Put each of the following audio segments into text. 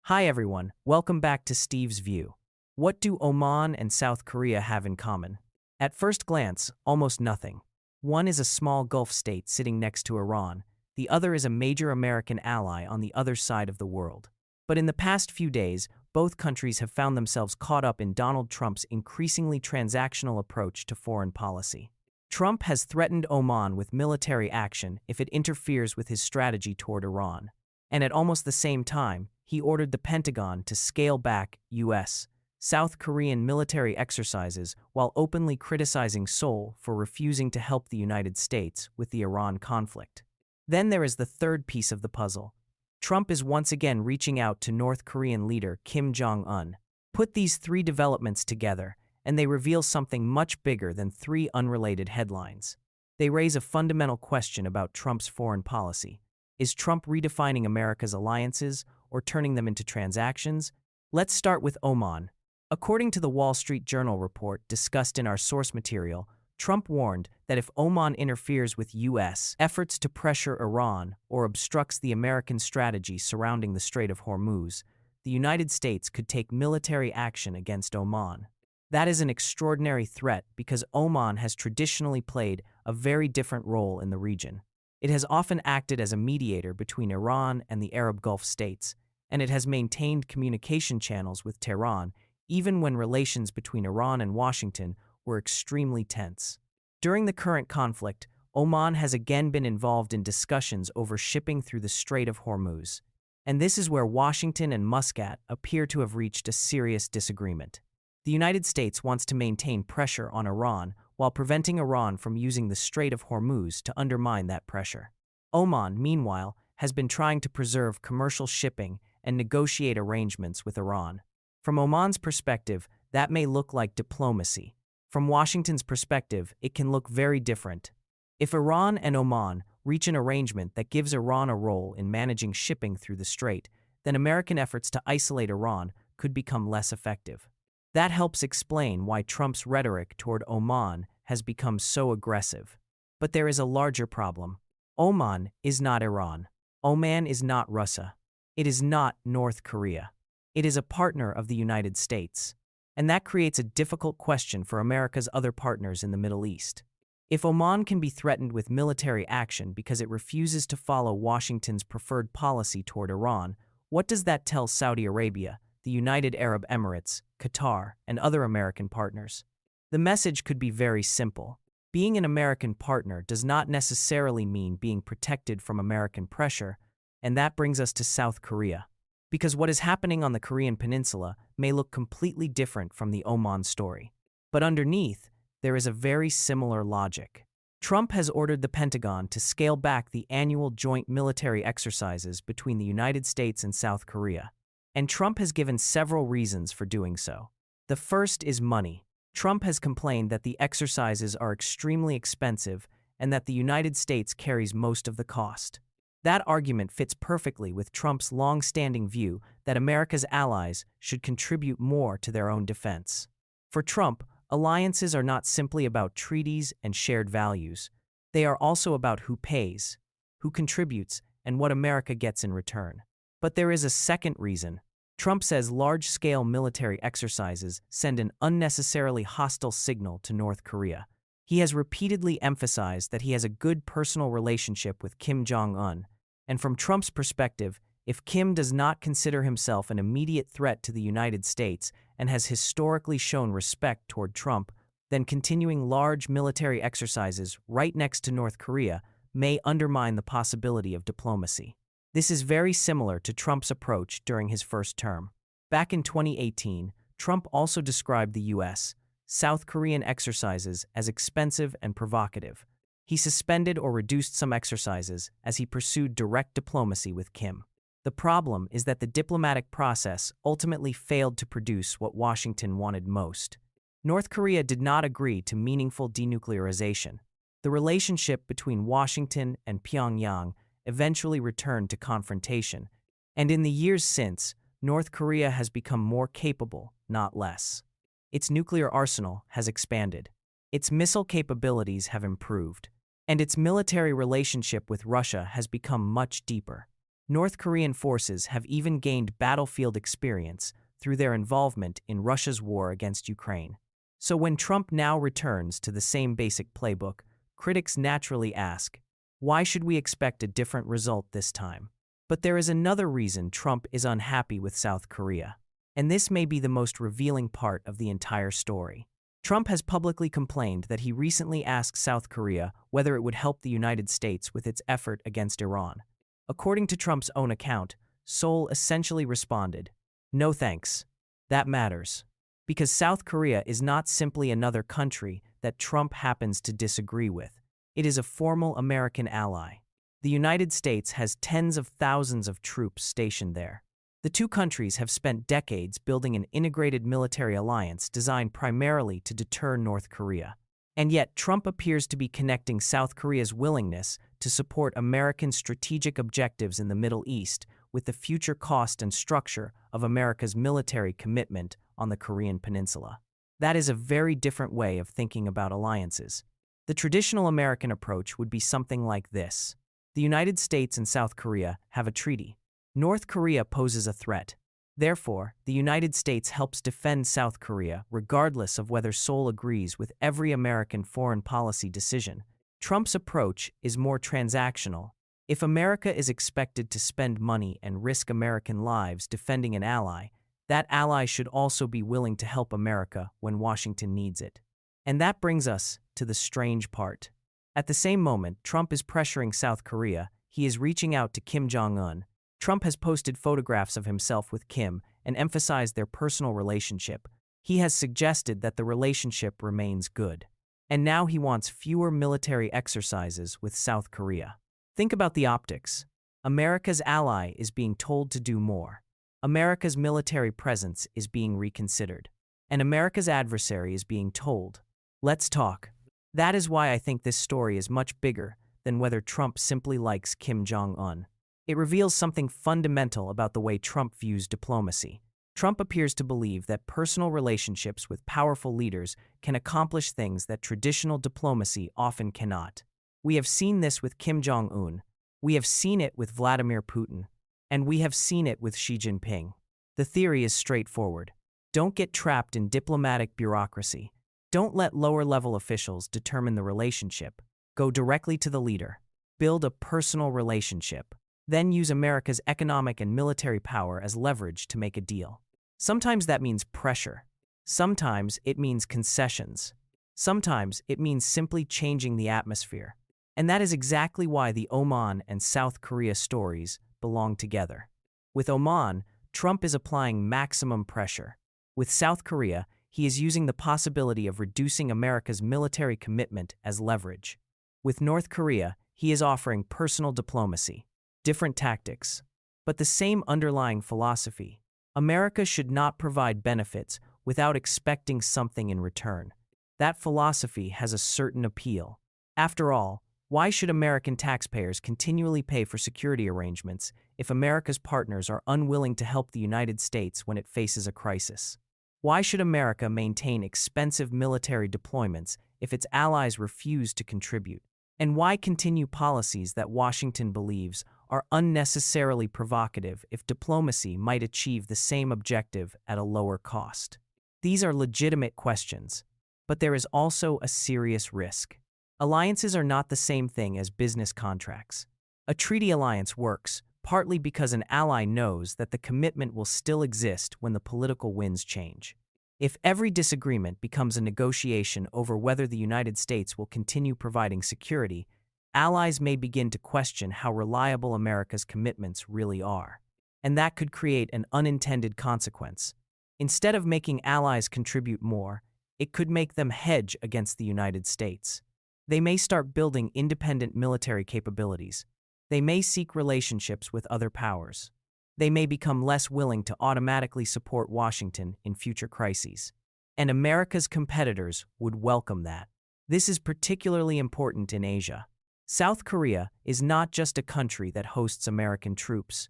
Hi everyone, welcome back to Steve's View. What do Oman and South Korea have in common? At first glance, almost nothing. One is a small Gulf state sitting next to Iran, the other is a major American ally on the other side of the world. But in the past few days, both countries have found themselves caught up in Donald Trump's increasingly transactional approach to foreign policy. Trump has threatened Oman with military action if it interferes with his strategy toward Iran. And at almost the same time, he ordered the Pentagon to scale back U.S. South Korean military exercises while openly criticizing Seoul for refusing to help the United States with the Iran conflict. Then there is the third piece of the puzzle. Trump is once again reaching out to North Korean leader Kim Jong-un. Put these three developments together, and they reveal something much bigger than three unrelated headlines. They raise a fundamental question about Trump's foreign policy. Is Trump redefining America's alliances or turning them into transactions? Let's start with Oman. According to the Wall Street Journal report discussed in our source material, Trump warned that if Oman interferes with U.S. efforts to pressure Iran or obstructs the American strategy surrounding the Strait of Hormuz, the United States could take military action against Oman. That is an extraordinary threat because Oman has traditionally played a very different role in the region. It has often acted as a mediator between Iran and the Arab Gulf states, and it has maintained communication channels with Tehran even when relations between Iran and Washington were extremely tense. During the current conflict, Oman has again been involved in discussions over shipping through the Strait of Hormuz, and this is where Washington and Muscat appear to have reached a serious disagreement. The United States wants to maintain pressure on Iran while preventing Iran from using the Strait of Hormuz to undermine that pressure. Oman, meanwhile, has been trying to preserve commercial shipping and negotiate arrangements with Iran. From Oman's perspective, that may look like diplomacy. From Washington's perspective, it can look very different. If Iran and Oman reach an arrangement that gives Iran a role in managing shipping through the strait, then American efforts to isolate Iran could become less effective. That helps explain why Trump's rhetoric toward Oman has become so aggressive. But there is a larger problem. Oman is not Iran. Oman is not Russia. It is not North Korea. It is a partner of the United States. And that creates a difficult question for America's other partners in the Middle East. If Oman can be threatened with military action because it refuses to follow Washington's preferred policy toward Iran, what does that tell Saudi Arabia, the United Arab Emirates, Qatar, and other American partners? The message could be very simple. Being an American partner does not necessarily mean being protected from American pressure, and that brings us to South Korea. Because what is happening on the Korean peninsula may look completely different from the Oman story. But underneath, there is a very similar logic. Trump has ordered the Pentagon to scale back the annual joint military exercises between the United States and South Korea. And Trump has given several reasons for doing so. The first is money. Trump has complained that the exercises are extremely expensive and that the United States carries most of the cost. That argument fits perfectly with Trump's long-standing view that America's allies should contribute more to their own defense. For Trump, alliances are not simply about treaties and shared values. They are also about who pays, who contributes, and what America gets in return. But there is a second reason. Trump says large-scale military exercises send an unnecessarily hostile signal to North Korea. He has repeatedly emphasized that he has a good personal relationship with Kim Jong-un, and from Trump's perspective, if Kim does not consider himself an immediate threat to the United States and has historically shown respect toward Trump, then continuing large military exercises right next to North Korea may undermine the possibility of diplomacy. This is very similar to Trump's approach during his first term. Back in 2018, Trump also described the U.S. South Korean exercises as expensive and provocative. He suspended or reduced some exercises as he pursued direct diplomacy with Kim. The problem is that the diplomatic process ultimately failed to produce what Washington wanted most. North Korea did not agree to meaningful denuclearization. The relationship between Washington and Pyongyang eventually returned to confrontation, and in the years since, North Korea has become more capable, not less. Its nuclear arsenal has expanded. Its missile capabilities have improved, and its military relationship with Russia has become much deeper. North Korean forces have even gained battlefield experience through their involvement in Russia's war against Ukraine. So when Trump now returns to the same basic playbook, critics naturally ask, why should we expect a different result this time? But there is another reason Trump is unhappy with South Korea. And this may be the most revealing part of the entire story. Trump has publicly complained that he recently asked South Korea whether it would help the United States with its effort against Iran. According to Trump's own account, Seoul essentially responded, "No thanks. That matters." Because South Korea is not simply another country that Trump happens to disagree with. It is a formal American ally. The United States has tens of thousands of troops stationed there. The two countries have spent decades building an integrated military alliance designed primarily to deter North Korea. And yet, Trump appears to be connecting South Korea's willingness to support American strategic objectives in the Middle East with the future cost and structure of America's military commitment on the Korean Peninsula. That is a very different way of thinking about alliances. The traditional American approach would be something like this. The United States and South Korea have a treaty. North Korea poses a threat. Therefore, the United States helps defend South Korea regardless of whether Seoul agrees with every American foreign policy decision. Trump's approach is more transactional. If America is expected to spend money and risk American lives defending an ally, that ally should also be willing to help America when Washington needs it. And that brings us to the strange part. At the same moment Trump is pressuring South Korea, he is reaching out to Kim Jong-un. Trump has posted photographs of himself with Kim and emphasized their personal relationship. He has suggested that the relationship remains good. And now he wants fewer military exercises with South Korea. Think about the optics. America's ally is being told to do more. America's military presence is being reconsidered. And America's adversary is being told, "Let's talk." That is why I think this story is much bigger than whether Trump simply likes Kim Jong-un. It reveals something fundamental about the way Trump views diplomacy. Trump appears to believe that personal relationships with powerful leaders can accomplish things that traditional diplomacy often cannot. We have seen this with Kim Jong-un. We have seen it with Vladimir Putin. And we have seen it with Xi Jinping. The theory is straightforward. Don't get trapped in diplomatic bureaucracy. Don't let lower-level officials determine the relationship. Go directly to the leader. Build a personal relationship. Then use America's economic and military power as leverage to make a deal. Sometimes that means pressure. Sometimes it means concessions. Sometimes it means simply changing the atmosphere. And that is exactly why the Oman and South Korea stories belong together. With Oman, Trump is applying maximum pressure. With South Korea, he is using the possibility of reducing America's military commitment as leverage. With North Korea, he is offering personal diplomacy. Different tactics, but the same underlying philosophy. America should not provide benefits without expecting something in return. That philosophy has a certain appeal. After all, why should American taxpayers continually pay for security arrangements if America's partners are unwilling to help the United States when it faces a crisis? Why should America maintain expensive military deployments if its allies refuse to contribute? And why continue policies that Washington believes are unnecessarily provocative if diplomacy might achieve the same objective at a lower cost? These are legitimate questions, but there is also a serious risk. Alliances are not the same thing as business contracts. A treaty alliance works partly because an ally knows that the commitment will still exist when the political winds change. If every disagreement becomes a negotiation over whether the United States will continue providing security, allies may begin to question how reliable America's commitments really are. And that could create an unintended consequence. Instead of making allies contribute more, it could make them hedge against the United States. They may start building independent military capabilities. They may seek relationships with other powers. They may become less willing to automatically support Washington in future crises. And America's competitors would welcome that. This is particularly important in Asia. South Korea is not just a country that hosts American troops.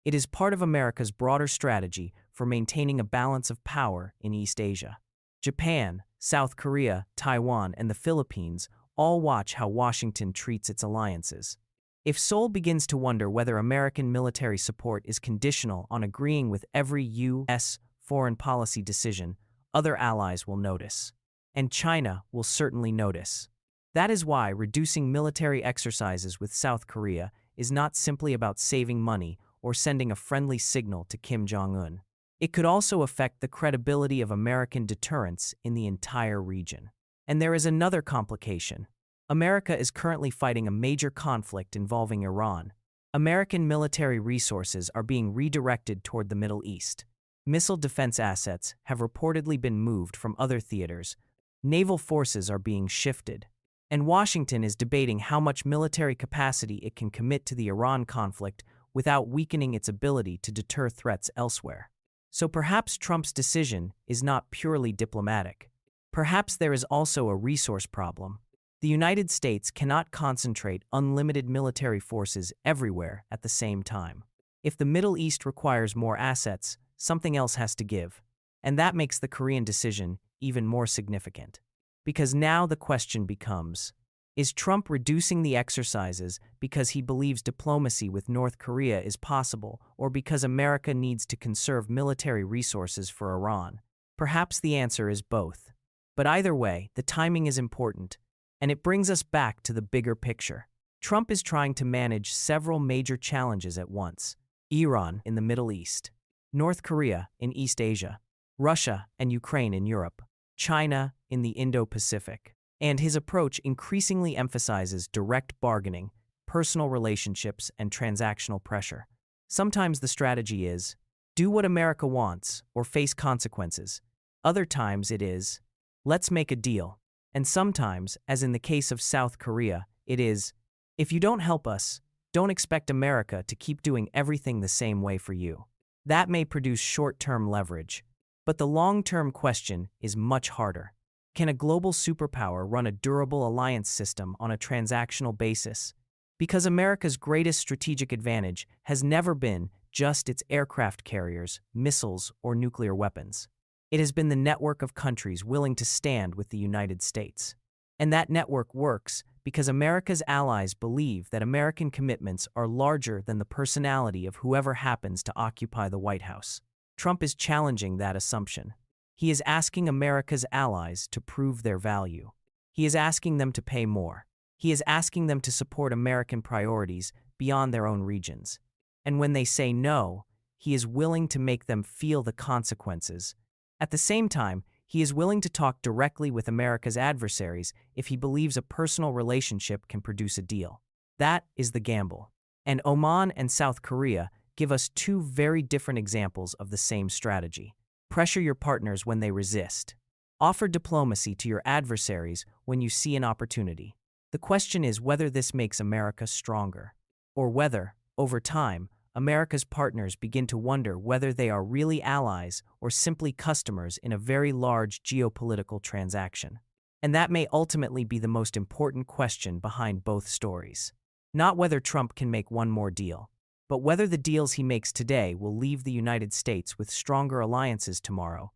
It is part of America's broader strategy for maintaining a balance of power in East Asia. Japan, South Korea, Taiwan, and the Philippines all watch how Washington treats its alliances. If Seoul begins to wonder whether American military support is conditional on agreeing with every U.S. foreign policy decision, other allies will notice. And China will certainly notice. That is why reducing military exercises with South Korea is not simply about saving money or sending a friendly signal to Kim Jong-un. It could also affect the credibility of American deterrence in the entire region. And there is another complication. America is currently fighting a major conflict involving Iran. American military resources are being redirected toward the Middle East. Missile defense assets have reportedly been moved from other theaters. Naval forces are being shifted. And Washington is debating how much military capacity it can commit to the Iran conflict without weakening its ability to deter threats elsewhere. So perhaps Trump's decision is not purely diplomatic. Perhaps there is also a resource problem. The United States cannot concentrate unlimited military forces everywhere at the same time. If the Middle East requires more assets, something else has to give. And that makes the Korean decision even more significant. Because now the question becomes, is Trump reducing the exercises because he believes diplomacy with North Korea is possible, or because America needs to conserve military resources for Iran? Perhaps the answer is both. But either way, the timing is important, and it brings us back to the bigger picture. Trump is trying to manage several major challenges at once: Iran in the Middle East, North Korea in East Asia, Russia and Ukraine in Europe, China in the Indo-Pacific. And his approach increasingly emphasizes direct bargaining, personal relationships, and transactional pressure. Sometimes the strategy is, do what America wants or face consequences. Other times it is, let's make a deal. And sometimes, as in the case of South Korea, it is, if you don't help us, don't expect America to keep doing everything the same way for you. That may produce short-term leverage, but the long-term question is much harder. Can a global superpower run a durable alliance system on a transactional basis? Because America's greatest strategic advantage has never been just its aircraft carriers, missiles, or nuclear weapons. It has been the network of countries willing to stand with the United States. And that network works because America's allies believe that American commitments are larger than the personality of whoever happens to occupy the White House. Trump is challenging that assumption. He is asking America's allies to prove their value. He is asking them to pay more. He is asking them to support American priorities beyond their own regions. And when they say no, he is willing to make them feel the consequences. At the same time, he is willing to talk directly with America's adversaries if he believes a personal relationship can produce a deal. That is the gamble. And Oman and South Korea give us two very different examples of the same strategy. Pressure your partners when they resist. Offer diplomacy to your adversaries when you see an opportunity. The question is whether this makes America stronger, or whether, over time, America's partners begin to wonder whether they are really allies or simply customers in a very large geopolitical transaction. And that may ultimately be the most important question behind both stories. Not whether Trump can make one more deal, but whether the deals he makes today will leave the United States with stronger alliances tomorrow.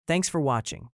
Thanks for watching.